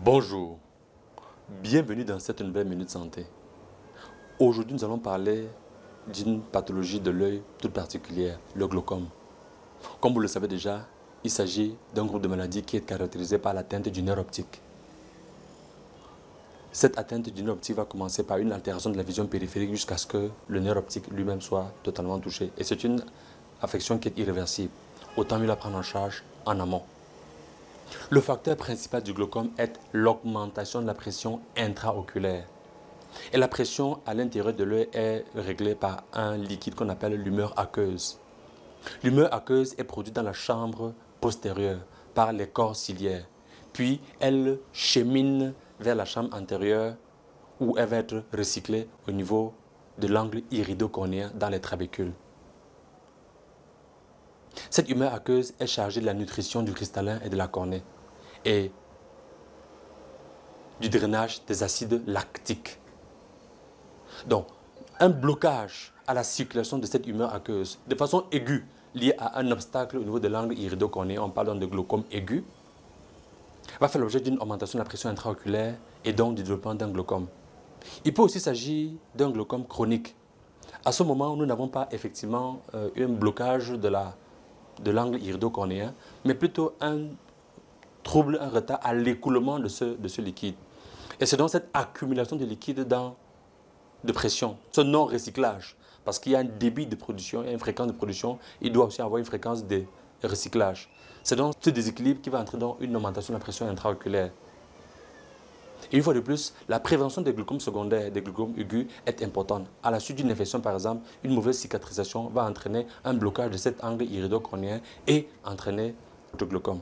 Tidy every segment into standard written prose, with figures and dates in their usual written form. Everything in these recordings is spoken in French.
Bonjour, bienvenue dans cette nouvelle Minute Santé. Aujourd'hui, nous allons parler d'une pathologie de l'œil toute particulière, le glaucome. Comme vous le savez déjà, il s'agit d'un groupe de maladies qui est caractérisé par l'atteinte du nerf optique. Cette atteinte du nerf optique va commencer par une altération de la vision périphérique jusqu'à ce que le nerf optique lui-même soit totalement touché. Et c'est une affection qui est irréversible. Autant mieux la prendre en charge en amont. Le facteur principal du glaucome est l'augmentation de la pression intraoculaire. Et la pression à l'intérieur de l'œil est réglée par un liquide qu'on appelle l'humeur aqueuse. L'humeur aqueuse est produite dans la chambre postérieure par les corps ciliaires. Puis elle chemine vers la chambre antérieure où elle va être recyclée au niveau de l'angle irido-cornéen dans les trabécules. Cette humeur aqueuse est chargée de la nutrition du cristallin et de la cornée et du drainage des acides lactiques. Donc, un blocage à la circulation de cette humeur aqueuse de façon aiguë liée à un obstacle au niveau de l'angle irido-cornéen, on parle donc de glaucome aigu, va faire l'objet d'une augmentation de la pression intraoculaire et donc du développement d'un glaucome. Il peut aussi s'agir d'un glaucome chronique. À ce moment, nous n'avons pas effectivement un blocage de l'angle irido-cornéen, mais plutôt un trouble, un retard à l'écoulement de ce liquide. Et c'est donc cette accumulation de liquide de pression, ce non-recyclage, parce qu'il y a un débit de production et une fréquence de production, il doit aussi avoir une fréquence de recyclage. C'est donc ce déséquilibre qui va entraîner dans une augmentation de la pression intraoculaire. Et une fois de plus, la prévention des glaucomes secondaires, des glaucomes aigus est importante. À la suite d'une infection, par exemple, une mauvaise cicatrisation va entraîner un blocage de cet angle irido-cornéen et entraîner le glaucome.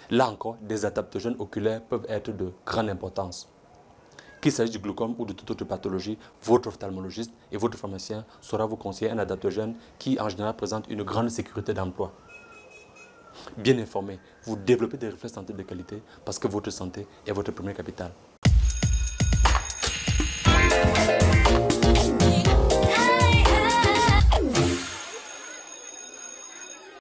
Là encore, des adaptogènes oculaires peuvent être de grande importance. Qu'il s'agisse du glaucome ou de toute autre pathologie, votre ophtalmologiste et votre pharmacien saura vous conseiller un adaptogène qui en général présente une grande sécurité d'emploi. Bien informé, vous développez des réflexes santé de qualité parce que votre santé est votre premier capital.